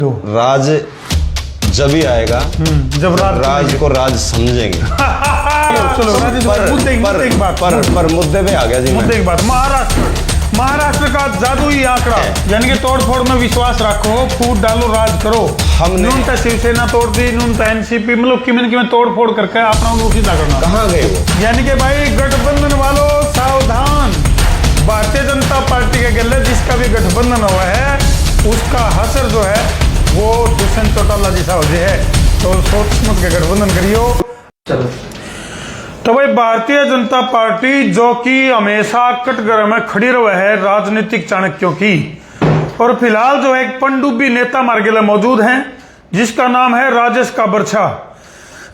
राज जब ही आएगा जब राज को राज समझेंगे। चलो पर मुद्दे पे आ गया जी। मुद्दे की बात, महाराष्ट्र का जादुई आंकड़ा, यानी कि तोड़ फोड़ में विश्वास रखो, फूट डालो, राज करो। हमने नून तो शिवसेना तोड़ दी, नून तो एनसीपी, मतलब किमें तोड़ फोड़ करके अपना सीधा करना। कहाँ गए वो? यानी कि भाई गठबंधन वालों सावधान, भारतीय जनता पार्टी के गले जिसका भी गठबंधन हुआ है उसका असर जो है वो दुष्यंत चौटाला जैसा हो जाए, तो सोच समझ के गठबंधन करियो। चलो तो भाई भारतीय जनता पार्टी जो कि हमेशा कटघरे में खड़ी रहे है राजनीतिक चाणक्यों की, और फिलहाल जो एक पनडुब्बी नेता मार्गेला मौजूद हैं जिसका नाम है राजेश काबरछा।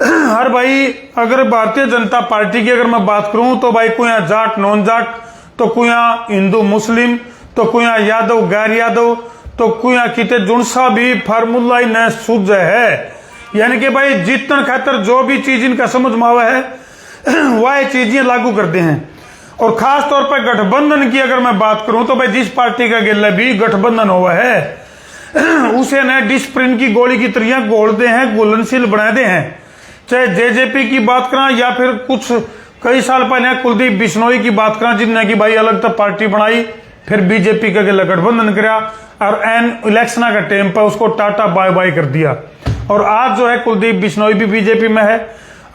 हर भाई अगर भारतीय जनता पार्टी की अगर मैं बात करूं तो भाई कोई यहाँ जाट नॉन जाट, तो कोई यहाँ हिंदू मुस्लिम, तो कोई यहाँ यादव गैर यादव, तो कोई यहाँ किते जुनसा भी फार्मूला ही न सूझ है। यानी कि भाई जीतने खातर जो भी चीज इनका समझ में आवा है वह चीजें लागू करते हैं। और खास तौर पर गठबंधन की अगर मैं बात करूं तो भाई जिस पार्टी का गिल्ला भी गठबंधन हुआ है उसे न डिस्प्रिन की गोली की तरह घोलते हैं, घुलनशील बनाते हैं। चाहे जेजेपी की बात करें या फिर कुछ कई साल पहले कुलदीप बिश्नोई की बात करें जिनने की भाई अलग तक पार्टी बनाई, फिर बीजेपी का गिल्ला गठबंधन कराया और एन इलेक्शन का टाइम पर उसको टाटा बाय बाय कर दिया। और आज जो है कुलदीप बिश्नोई भी बीजेपी में है।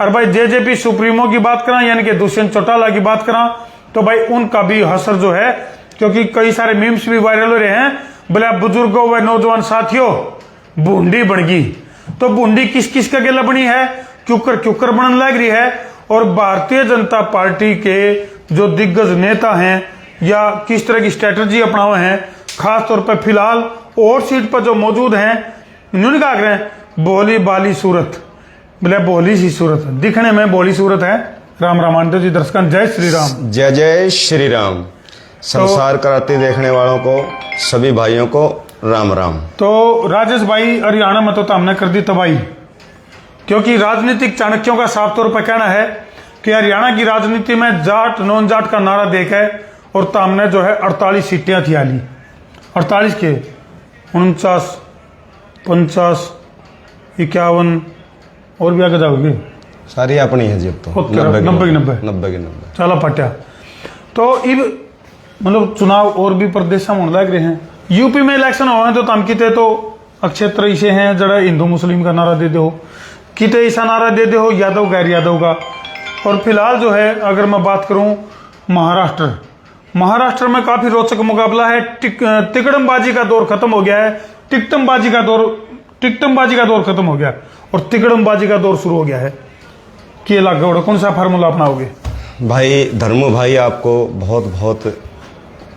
और भाई जेजेपी सुप्रीमो की बात करें यानी कि दुष्यंत चौटाला की बात करें तो भाई उनका भी असर जो है, क्योंकि कई सारे मीम्स भी वायरल हो रहे हैं, बोले बुजुर्गों व नौजवान साथियों बूंदी बन गई। तो बूंदी किस किस का गिला बनी है, क्यूकर क्यूकर बनने लग रही है। और भारतीय जनता पार्टी के जो दिग्गज नेता हैं या किस तरह की स्ट्रेटजी अपनाए हैं, खास तौर पर फिलहाल और सीट पर जो मौजूद हैं, इन्होंने कहा करें भोली बाली सूरत, बोले भोली सी सूरत, दिखने में भोली सूरत है। राम रामानंद जी दर्शकन, जय श्री राम। जय जय श्री राम। संसार कराती देखने वालों को, सभी भाइयों को राम राम। तो राजेश भाई हरियाणा में तो हमने कर दी तबाही, क्योंकि राजनीतिक चाणक्यों का साफ तौर पर कहना है कि हरियाणा की राजनीति में जाट नॉन जाट का नारा देकर और तामने जो है 48 सीटें थी आली, 48 के 49 50 51 और भी आगे जाओगे सारी अपनी है जी। अब तो 90 चला पट्या। तो इब मतलब चुनाव और भी प्रदेश में होने लग रहे हैं। यूपी में इलेक्शन हुआ है तो तम किते तो अक्षेत्र ऐसे हैं जरा हिंदू मुस्लिम का नारा दे दो, किते ऐसा नारा दे दो यादव गैर यादव का। और फिलहाल जो है अगर मैं बात करूं महाराष्ट्र में काफी रोचक मुकाबला है। तिकड़मबाजी का दौर खत्म हो गया है, टिकटमबाजी का दौर खत्म हो गया और तिकड़मबाजी का दौर शुरू हो गया है। कि लागू कौन सा फार्मूला अपनाओगे? भाई धर्मो भाई, आपको बहुत बहुत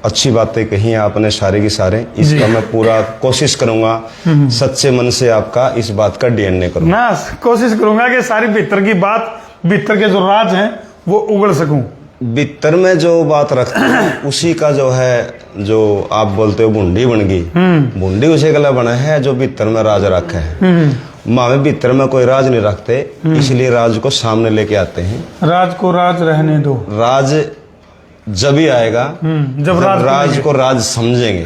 अच्छी बातें कही हैं आपने सारे की सारे। इसका मैं पूरा कोशिश करूंगा सच्चे मन से आपका इस बात का डीएनए करूंगा। मैं कोशिश करूंगा कि सारी भीतर की बात, भीतर के जो राज हैं वो उगल सकूं। भीतर में जो बात रखते हैं उसी का जो है, जो आप बोलते हो बूंदी बन गई, बूंदी उसे गला बना है जो भीतर में राज रखा है। माँ भीतर में कोई राज नहीं रखते, इसलिए राज को सामने लेके आते हैं। राज को राज रहने दो, राज जब ही आएगा जब राज को राज समझेंगे।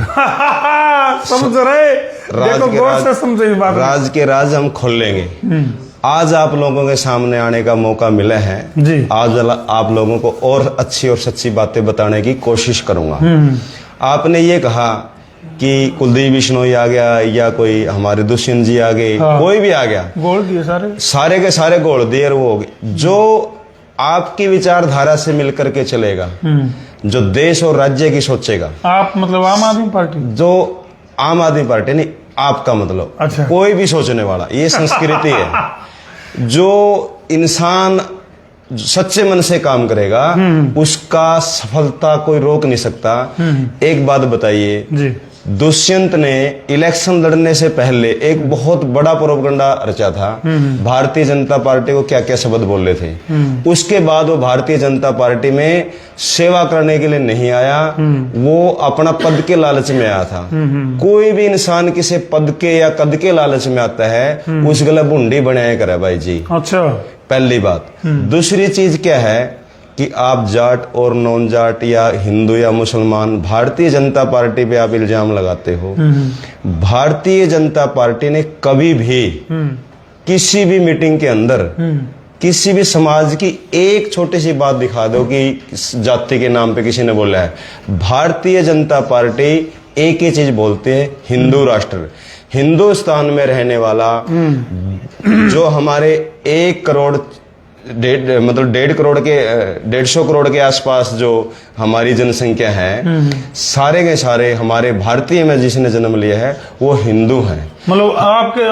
समझ रहे, देखो गौर से समझो इस बात। राज के राज हम खोल लेंगे। आज आप लोगों के सामने आने का मौका मिला है जी। आज आप लोगों को और अच्छी और सच्ची बातें बताने की कोशिश करूंगा। आपने ये कहा कि कुलदीप बिश्नोई आ गया या कोई हमारे दुष्यंत जी आ गए, कोई भी आ गया, गोल दिए सारे के सारे गोल दिए और वो हो गए। जो आपकी विचारधारा से मिलकर के चलेगा, जो देश और राज्य की सोचेगा, आप मतलब आम आदमी पार्टी, जो आम आदमी पार्टी नहीं, आपका मतलब अच्छा, कोई भी सोचने वाला, ये संस्कृति है। जो इंसान सच्चे मन से काम करेगा उसका सफलता कोई रोक नहीं सकता। एक बात बताइए जी, दुष्यंत ने इलेक्शन लड़ने से पहले एक बहुत बड़ा प्रोपगंडा रचा था, भारतीय जनता पार्टी को क्या क्या शब्द बोल रहे थे। उसके बाद वो भारतीय जनता पार्टी में सेवा करने के लिए नहीं आया, वो अपना पद के लालच में आया था। कोई भी इंसान किसी पद के या कद के लालच में आता है उस गला बूंदी बनाया करे भाई जी। अच्छा, पहली बात। दूसरी चीज क्या है कि आप जाट और नॉन जाट या हिंदू या मुसलमान, भारतीय जनता पार्टी पे आप इल्जाम लगाते हो। भारतीय जनता पार्टी ने कभी भी किसी भी मीटिंग के अंदर किसी भी समाज की एक छोटी सी बात दिखा दो कि जाति के नाम पे किसी ने बोला है। भारतीय जनता पार्टी एक ही चीज बोलते हैं, हिंदू राष्ट्र। हिंदुस्तान में रहने वाला जो हमारे 1 करोड़ मतलब 1.5 करोड़ के आसपास जो हमारी जनसंख्या है, सारे के सारे हमारे भारतीय में जिसने जन्म लिया है वो हिंदू हैं। मतलब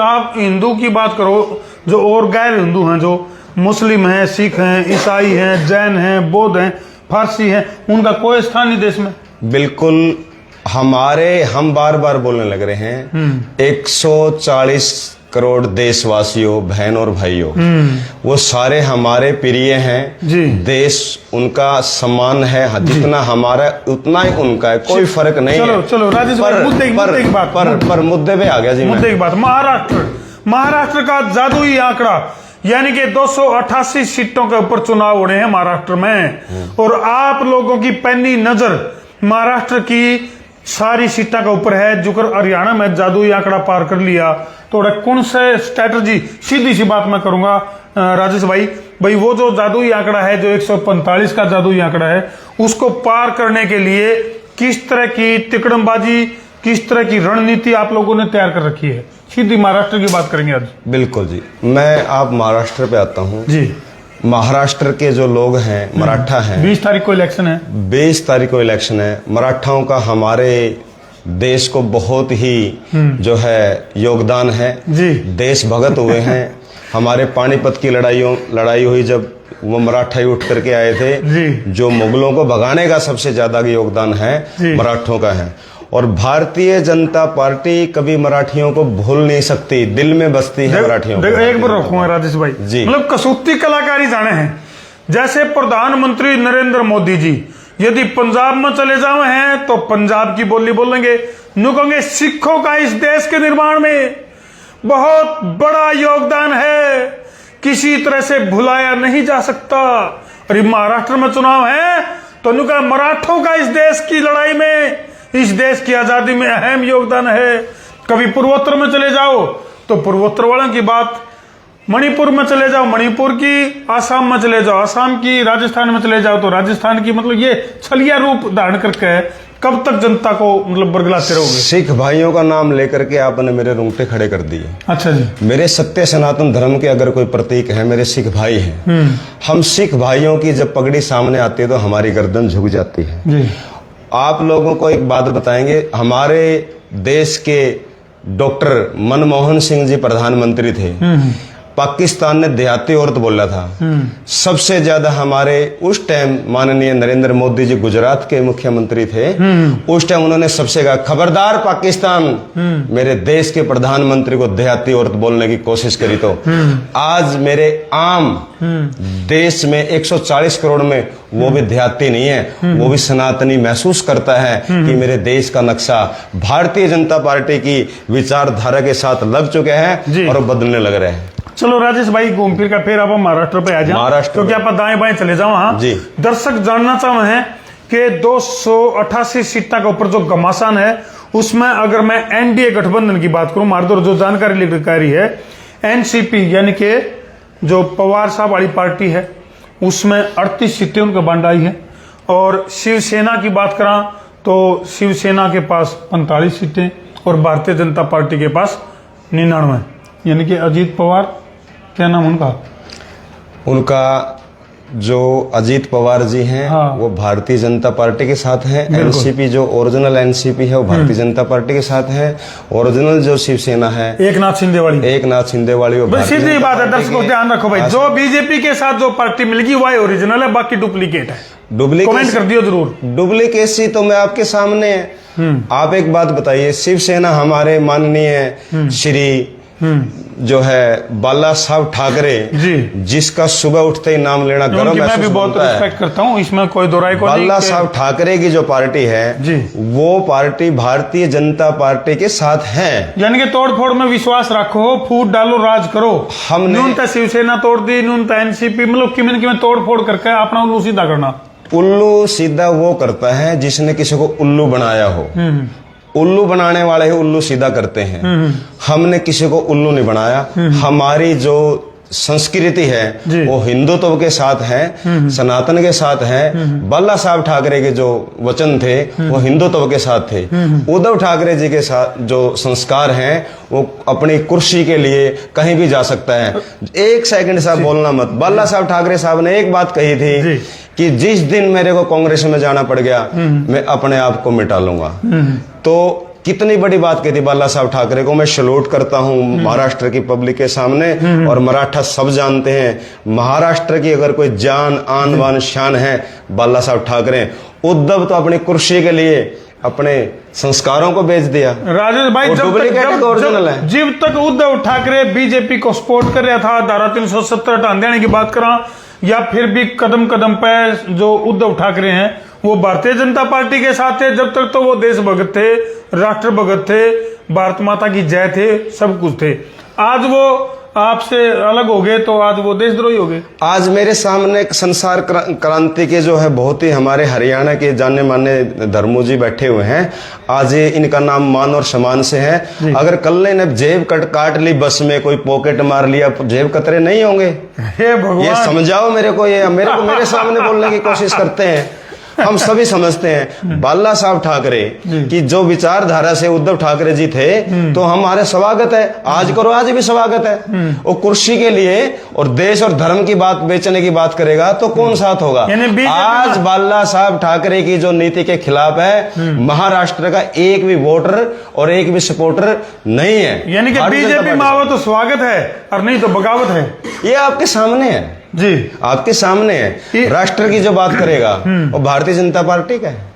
आप हिंदू की बात करो, जो और गैर हिंदू हैं, जो मुस्लिम हैं, सिख हैं, ईसाई हैं, जैन हैं, बौद्ध हैं, फारसी हैं, उनका कोई स्थान नहीं देश में। बिल्कुल, हम बार बार बोलने लग रहे हैं 140 करोड़ देशवासियों, बहन और भाइयों, वो सारे हमारे प्रिय हैं जी। देश उनका समान है, जितना हमारा उतना ही उनका है, कोई फर्क नहीं है। चलो राजेश भाई, मुद्दे पे आ गया जी। मुद्दे की बात, महाराष्ट्र का जादुई आंकड़ा, यानी कि 288 सीटों के ऊपर चुनाव हो रहे हैं महाराष्ट्र में, और आप लोगों की पैनी नजर महाराष्ट्र की सारी सीटों के ऊपर है। जो हरियाणा में जादुई आंकड़ा पार कर लिया, तो कौन से स्ट्रेटजी, सीधी सी बात मैं करूंगा राजेश भाई वो जो जादुई आंकड़ा है, जो 145 का जादुई आंकड़ा है, उसको पार करने के लिए किस तरह की तिकड़मबाजी, किस तरह की रणनीति आप लोगों ने तैयार कर रखी है? सीधी महाराष्ट्र की बात करेंगे आज। बिल्कुल जी, मैं आप महाराष्ट्र पे आता हूँ जी। महाराष्ट्र के जो लोग हैं, मराठा हैं, 20 तारीख को इलेक्शन है। 20 तारीख को इलेक्शन है। मराठाओं का हमारे देश को बहुत ही जो है योगदान है जी। देश भगत हुए हैं। हमारे पानीपत की लड़ाई हुई, जब वो मराठा ही उठ करके आए थे जी। जो मुगलों को भगाने का सबसे ज्यादा योगदान है मराठों का है। और भारतीय जनता पार्टी कभी मराठियों को भूल नहीं सकती, दिल में बसती है मराठियों को। एक बार रखूंगा राजेश भाई जी, मतलब कसूती कलाकारी जाने हैं। जैसे प्रधानमंत्री नरेंद्र मोदी जी यदि पंजाब में चले जाए हैं तो पंजाब की बोली बोलेंगे, कहेंगे सिखों का इस देश के निर्माण में बहुत बड़ा योगदान है, किसी तरह से भुलाया नहीं जा सकता। और महाराष्ट्र में चुनाव है तो कहा मराठों का इस देश की लड़ाई में, इस देश की आजादी में अहम योगदान है। कभी पूर्वोत्तर में चले जाओ तो पूर्वोत्तर वालों की बात, मणिपुर में चले जाओ मणिपुर की, आसाम में चले जाओ आसाम की, राजस्थान में चले जाओ तो राजस्थान की। मतलब ये छलिया रूप धारण करके कब तक जनता को मतलब बरगलाते रहोगे? सिख भाइयों का नाम लेकर के आपने मेरे रोंगटे खड़े कर दिए। अच्छा जी। मेरे सत्य सनातन धर्म के अगर कोई प्रतीक है, मेरे सिख भाई हैं। हम सिख भाइयों की जब पगड़ी सामने आती है तो हमारी गर्दन झुक जाती है जी। आप लोगों को एक बात बताएंगे, हमारे देश के डॉक्टर मनमोहन सिंह जी प्रधानमंत्री थे, पाकिस्तान ने देहाती औरत बोला था। सबसे ज्यादा हमारे उस टाइम माननीय नरेंद्र मोदी जी गुजरात के मुख्यमंत्री थे, उस टाइम उन्होंने सबसे कहा खबरदार पाकिस्तान मेरे देश के प्रधानमंत्री को देहाती औरत बोलने की कोशिश करी तो आज मेरे आम देश में 140 करोड़ में वो भी देहाती नहीं है, वो भी सनातनी महसूस करता है कि मेरे देश का नक्शा भारतीय जनता पार्टी की विचारधारा के साथ लग चुके हैं और बदलने लग रहे हैं। चलो राजेश भाई घूम फिर का फिर आप महाराष्ट्र पे आ जाए, महाराष्ट्र क्योंकि आप दाएं बाएं चले जाओ। हाँ जी। दर्शक जानना चाहे हैं कि 288 सीटों के ऊपर जो घमासान है, उसमें अगर मैं एनडीए गठबंधन की बात करूं, मारदोर जो जानकारी लिखकारी है, एनसीपी यानी कि जो पवार साहब वाली पार्टी है, उसमें 38 सीटें उनका बांटाई है। और शिवसेना की बात करा तो शिवसेना के पास 45 सीटें और भारतीय जनता पार्टी के पास 99, यानी कि अजीत पवार, क्या नाम उनका जो अजीत पवार जी हैं, हाँ। वो भारतीय जनता पार्टी के साथ हैं। एनसीपी जो ओरिजिनल एनसीपी है वो भारतीय जनता पार्टी के साथ है। ओरिजिनल जो शिवसेना है एकनाथ शिंदे वाली वो सीधी बात है। दर्शकों ध्यान रखो भाई, जो बीजेपी के साथ जो पार्टी मिलेगी वही ओरिजिनल है, बाकी डुप्लीकेट है। कमेंट कर दियो जरूर। डुप्लीकेसी तो मैं आपके सामने है। आप एक बात बताइए, शिवसेना हमारे माननीय श्री जो है बाला साहब ठाकरे जी, जिसका सुबह उठते ही नाम लेना गर्व उनकी मैं भी महसूस बहुत होता है। रिस्पेक्ट करता हूँ, इसमें कोई दो राय को नहीं बाला कि- साहब ठाकरे की जो पार्टी है जी, वो पार्टी भारतीय जनता पार्टी के साथ है। यानी कि तोड़ फोड़ में विश्वास रखो, फूट डालो, राज करो। हमने न्यूनतः शिवसेना तोड़ दी, न्यूनतः एनसीपी, मतलब किमें तोड़ फोड़ करके अपना उल्लू सीधा करना। उल्लू सीधा वो करता है जिसने किसी को उल्लू बनाया हो। उल्लू बनाने वाले ही उल्लू सीधा करते हैं। हमने किसी को उल्लू नहीं बनाया। हमारी जो संस्कृति है वो हिंदुत्व के साथ है, सनातन के साथ है। बाला साहब ठाकरे के जो वचन थे वो हिंदुत्व के साथ थे। उद्धव ठाकरे जी के साथ जो संस्कार हैं वो अपनी कुर्सी के लिए कहीं भी जा सकता है। एक सेकंड साहब बोलना मत। बाला साहब ठाकरे साहब ने एक बात कही थी कि जिस दिन मेरे को कांग्रेस में जाना पड़ गया मैं अपने आप को मिटा लूंगा। तो कितनी बड़ी बात कही थी बाला साहब ठाकरे को। मैं सैल्यूट करता हूं महाराष्ट्र की पब्लिक के सामने, और मराठा सब जानते हैं महाराष्ट्र की अगर कोई जान आन बान शान है बाला साहब ठाकरे। उद्धव तो अपनी कुर्सी के लिए अपने संस्कारों को बेच दिया। राजेश भाई, जब तक उद्धव ठाकरे बीजेपी को सपोर्ट कर रहा था, धारा 370 हटाने देने की बात करा, या फिर भी कदम कदम पे जो उद्धव ठाकरे हैं वो भारतीय जनता पार्टी के साथ थे, जब तक तो वो देशभक्त थे, राष्ट्र भगत थे, भारत माता की जय थे, सब कुछ थे। आज वो आपसे अलग हो गए तो आज वो देशद्रोही हो गए। आज मेरे सामने एक संसार क्रांति के जो है बहुत ही हमारे हरियाणा के जाने माने धर्मू जी बैठे हुए हैं। आज ये इनका नाम मान और सम्मान से है। अगर कल ने जेब काट ली, बस में कोई पॉकेट मार लिया, जेब कतरे नहीं होंगे। हे भगवान, ये समझाओ मेरे को। ये मेरे सामने बोलने की कोशिश करते हैं। हम सभी समझते हैं बाला साहब ठाकरे की जो विचारधारा से उद्धव ठाकरे जी थे, तो हमारे स्वागत है। आज करो, आज भी स्वागत है। वो कुर्सी के लिए और देश और धर्म की बात बेचने की बात करेगा तो कौन साथ होगा। आज बाला साहब ठाकरे की जो नीति के खिलाफ है, महाराष्ट्र का एक भी वोटर और एक भी सपोर्टर नहीं है। यानी कि बीजेपी माओ तो स्वागत है और नहीं तो बगावत है। ये आपके सामने है जी, आपके सामने है। राष्ट्र की जो बात करेगा वो भारतीय जनता पार्टी का है।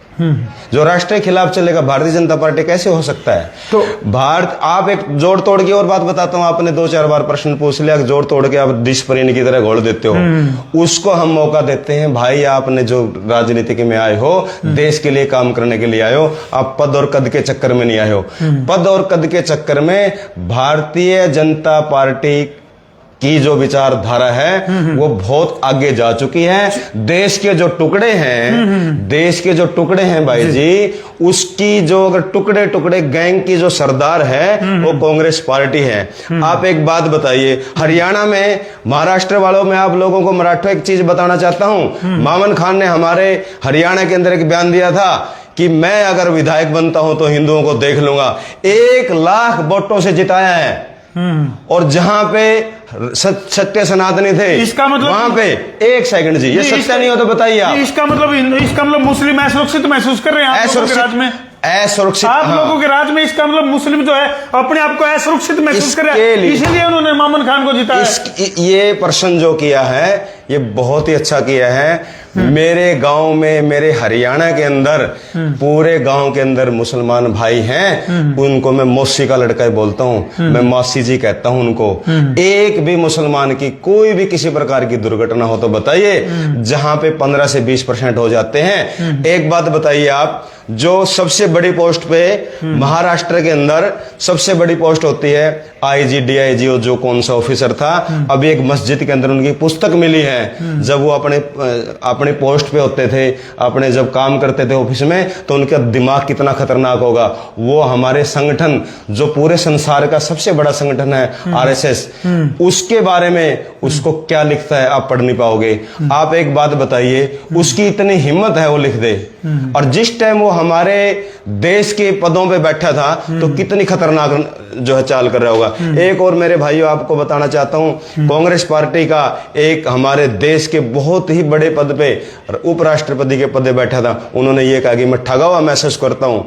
जो राष्ट्र के खिलाफ चलेगा भारतीय जनता पार्टी कैसे हो सकता है। तो भारत, आप एक जोड़ तोड़ की और बात बताता हूं। आपने 2-4 बार प्रश्न पूछ लिया, जोड़ तोड़ के आप डिश परीन की तरह घोल देते हो। उसको हम मौका देते हैं, भाई आपने जो राजनीति में आए हो, देश के लिए काम करने के लिए आए हो, आप पद और कद के चक्कर में नहीं आए हो। पद और कद के चक्कर में भारतीय जनता पार्टी की जो विचारधारा है वो बहुत आगे जा चुकी है। देश के जो टुकड़े हैं भाई जी, उसकी जो अगर टुकड़े टुकड़े गैंग की जो सरदार है वो कांग्रेस पार्टी है। आप एक बात बताइए, हरियाणा में, महाराष्ट्र वालों में आप लोगों को मराठा एक चीज बताना चाहता हूं। मामन खान ने हमारे हरियाणा के अंदर एक बयान दिया था कि मैं अगर विधायक बनता हूं तो हिंदुओं को देख लूंगा। 1 लाख वोटों से जिताया है। और जहां पे सत्य सनातनी थे, इसका मतलब वहां पे, एक सेकंड जी, ये सत्य नहीं हो तो बताइए आप। इसका मतलब मुस्लिम असुरक्षित महसूस कर रहे हैं आप लोगों के राज में। असुरक्षित आप लोगों के राज में इसका मतलब मुस्लिम जो है अपने आप को असुरक्षित महसूस कर रहे हैं, इसीलिए उन्होंने मामन खान को जिताया। ये प्रश्न जो किया है ये बहुत ही अच्छा किया है। मेरे गांव में, मेरे हरियाणा के अंदर, पूरे गांव के अंदर मुसलमान भाई हैं। उनको मैं मौसी का लड़का ही बोलता हूं, मैं मौसी जी कहता हूं उनको। एक भी मुसलमान की कोई भी किसी प्रकार की दुर्घटना हो तो बताइए, जहां पे 15 से 20% हो जाते हैं। एक बात बताइए आप, जो सबसे बड़ी पोस्ट पे महाराष्ट्र के अंदर सबसे बड़ी पोस्ट होती है आईजी, डीआईजी, जो कौन सा ऑफिसर था, अभी एक मस्जिद के अंदर उनकी पुस्तक मिली है। जब वो अपने पोस्ट पे होते थे, अपने जब काम करते थे ऑफिस में, तो उनका दिमाग कितना खतरनाक होगा। वो हमारे संगठन, जो पूरे संसार का सबसे बड़ा संगठन है आरएसएस, उसके बारे में उसको क्या लिखता है आप पढ़ नहीं पाओगे। आप एक बात बताइए, उसकी इतनी हिम्मत है वो लिख दे। और जिस टाइम वो हमारे देश के पदों पे बैठा था तो कितनी खतरनाक जो है चाल कर रहा होगा। एक और मेरे भाइयों आपको बताना चाहता हूं, कांग्रेस पार्टी का एक हमारे देश के बहुत ही बड़े पद पे, उपराष्ट्रपति के पद पे बैठा था। उन्होंने ये कहा कि मैं ठगा हुआ महसूस करता हूं।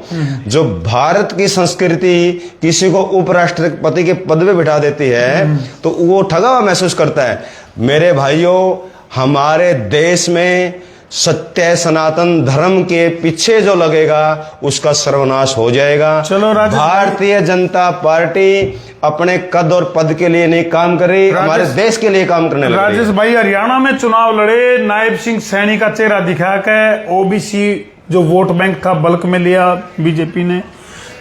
जो भारत की संस्कृति किसी को उपराष्ट्रपति के पद पे बिठा देती है तो वो ठगा हुआ महसूस करता है। मेरे भाइयों, हमारे देश में सत्य सनातन धर्म के पीछे जो लगेगा उसका सर्वनाश हो जाएगा। चलो राजेश, भारतीय जनता पार्टी अपने कद और पद के लिए नहीं काम कर रही, हमारे देश के लिए काम करने लगी। राजेश भाई, हरियाणा में चुनाव लड़े, नायब सिंह सैनी का चेहरा दिखा के ओबीसी जो वोट बैंक था बल्क में लिया बीजेपी ने,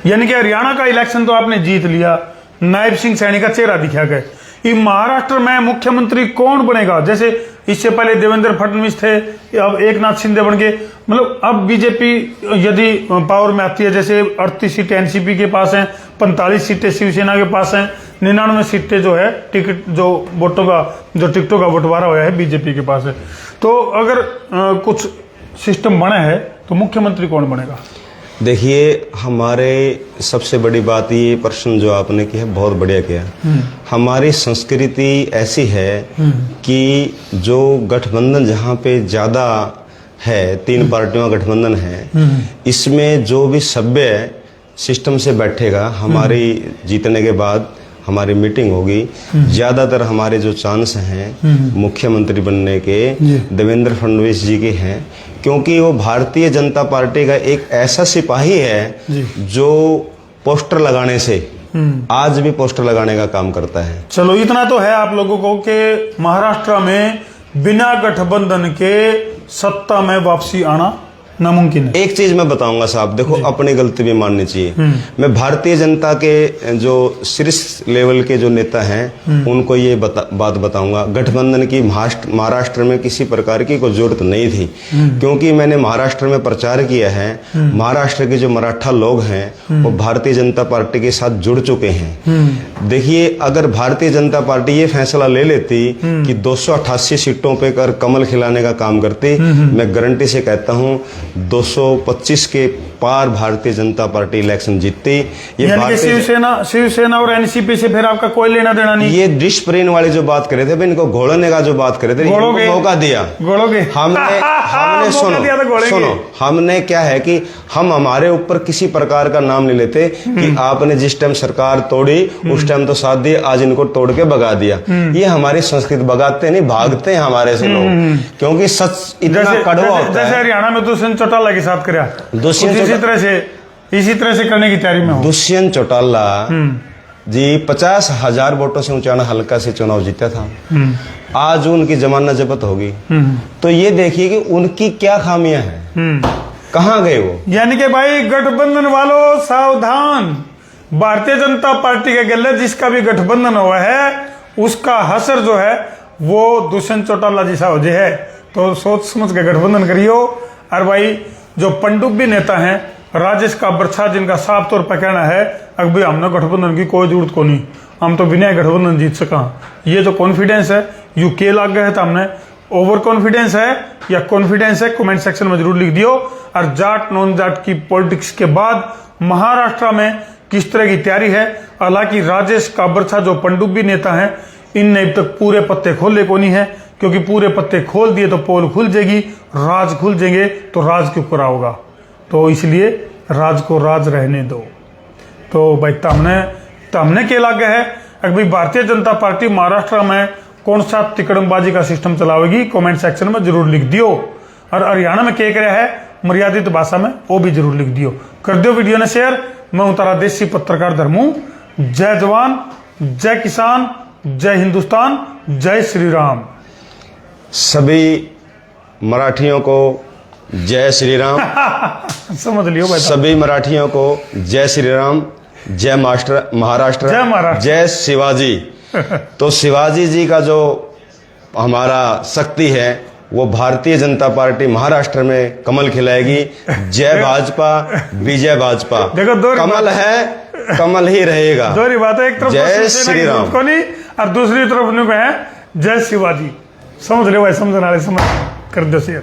यानी कि हरियाणा का इलेक्शन तो आपने जीत लिया, नायब सिंह सैनी का चेहरा दिखा के। ये महाराष्ट्र में मुख्यमंत्री कौन बनेगा? जैसे इससे पहले देवेंद्र फडणवीस थे, अब एकनाथ शिंदे बन गए। मतलब अब बीजेपी यदि पावर में आती है, जैसे 38 सीटें एनसीपी के पास हैं, 45 सीटें शिवसेना के पास हैं, 99 सीटें जो है टिकट जो वोटों का जो टिकटों का बंटवारा हुआ है बीजेपी के पास है। तो अगर कुछ सिस्टम बना है तो मुख्यमंत्री कौन बनेगा? देखिए, हमारे सबसे बड़ी बात ये प्रश्न जो आपने किया बहुत बढ़िया किया। हमारी संस्कृति ऐसी है कि जो गठबंधन जहाँ पे ज्यादा है, 3 पार्टियों का गठबंधन है, इसमें जो भी सभ्य सिस्टम से बैठेगा, हमारी जीतने के बाद हमारी मीटिंग होगी, ज्यादातर हमारे जो चांस हैं मुख्यमंत्री बनने के देवेंद्र फडणवीस जी के हैं, क्योंकि वो भारतीय जनता पार्टी का एक ऐसा सिपाही है जो पोस्टर लगाने से आज भी पोस्टर लगाने का काम करता है। चलो, इतना तो है आप लोगों को कि महाराष्ट्र में बिना गठबंधन के सत्ता में वापसी आना नामुमकिन है। एक चीज मैं बताऊंगा साहब, देखो अपनी गलती भी माननी चाहिए। मैं भारतीय जनता के जो शीर्ष लेवल के जो नेता हैं उनको ये बात बताऊंगा, गठबंधन की महाराष्ट्र में किसी प्रकार की कोई जरूरत नहीं थी, क्योंकि मैंने महाराष्ट्र में प्रचार किया है। महाराष्ट्र के जो मराठा लोग हैं वो भारतीय जनता पार्टी के साथ जुड़ चुके हैं। देखिए, अगर भारतीय जनता पार्टी ये फैसला ले लेती कि 288 सीटों पे कर कमल खिलाने का काम करती, मैं गारंटी से कहता हूं 225 के पार भारतीय जनता पार्टी इलेक्शन जीतती। ये यानी कि शिवसेना और एनसीपी से फिर आपका कोई लेना देना नहीं। ये डिस्प्रेन वाली जो बात करे थे, इनको घोड़ने का जो बात करे थे, मौका दिया हमने सुनो, हमने क्या है कि हम हमारे ऊपर किसी प्रकार का नाम नहीं लेते कि आपने जिस टाइम सरकार तोड़ी उस टाइम तो साथ दिए, आज इनको तोड़ के भगा दिया। ये हमारी संस्कृति, भगाते नहीं भागते हैं हमारे से लोग, क्योंकि सच इतना कड़वा होता है। जैसे हरियाणा में दुष्यंत चौटाला के साथ कराया, इसी तरह से करने की तैयारी में हो। दुष्यंत चौटाला जी 50,000 वोटों से ऊंचाना हल्का से चुनाव जीता था, आज उनकी जमानत जब्त होगी। तो ये देखिए कि उनकी क्या खामियां हैं, कहां गए वो। यानी कि भाई गठबंधन वालों सावधान, भारतीय जनता पार्टी के गले जिसका भी गठबंधन हुआ है उसका हसर जो है वो दुष्यंत चौटाला जैसा हो जाए। तो सोच समझ के गठबंधन करियो। और भाई जो पनडुब्बी नेता हैं, राजेश का बरछा, जिनका साफ तौर पर कहना है अभी हमने गठबंधन की कोई जरूरत को नहीं, हम तो बिना गठबंधन जीत सका। ये जो कॉन्फिडेंस है यूके लग गए तो हमने ओवर कॉन्फिडेंस है या कॉन्फिडेंस है, कमेंट सेक्शन में जरूर लिख दियो। और जाट नॉन जाट की पॉलिटिक्स के बाद महाराष्ट्र में किस तरह की तैयारी है। हालांकि राजेश का बरछा जो पनडुब्बी नेता है, इनने अब तक पूरे पत्ते खोले को नहीं है, क्योंकि पूरे पत्ते खोल दिए तो पोल खुल जाएगी, राज खुल जाएंगे तो राज क्यों पूरा होगा। तो इसलिए राज को राज रहने दो। तो भाई तमने के लागे है अभी भारतीय जनता पार्टी महाराष्ट्र में कौन सा तिकड़मबाजी का सिस्टम चलावेगी, कमेंट सेक्शन में जरूर लिख दियो। और हरियाणा में क्या रहा है मर्यादित भाषा में वो भी जरूर लिख दियो। कर दियो वीडियो ने शेयर। मैं हूं तारा देसी पत्रकार धर्मू। जय जवान, जय किसान, जय हिंदुस्तान, जय श्री राम। सभी मराठियों को जय श्री राम। समझ लियो भाई। सभी मराठियों को जय श्री राम, जय महाराष्ट्र, जय महाराष्ट्र, जय शिवाजी। तो शिवाजी जी का जो हमारा शक्ति है वो भारतीय जनता पार्टी महाराष्ट्र में कमल खिलाएगी। जय भाजपा, विजय भाजपा। देखो कमल है, कमल ही रहेगा। दोहरी बात है, एक तरफ जय श्री राम को नहीं और दूसरी तरफ है जय शिवाजी। समझ लो भाई, समझने वाले समझ कर दो शेयर।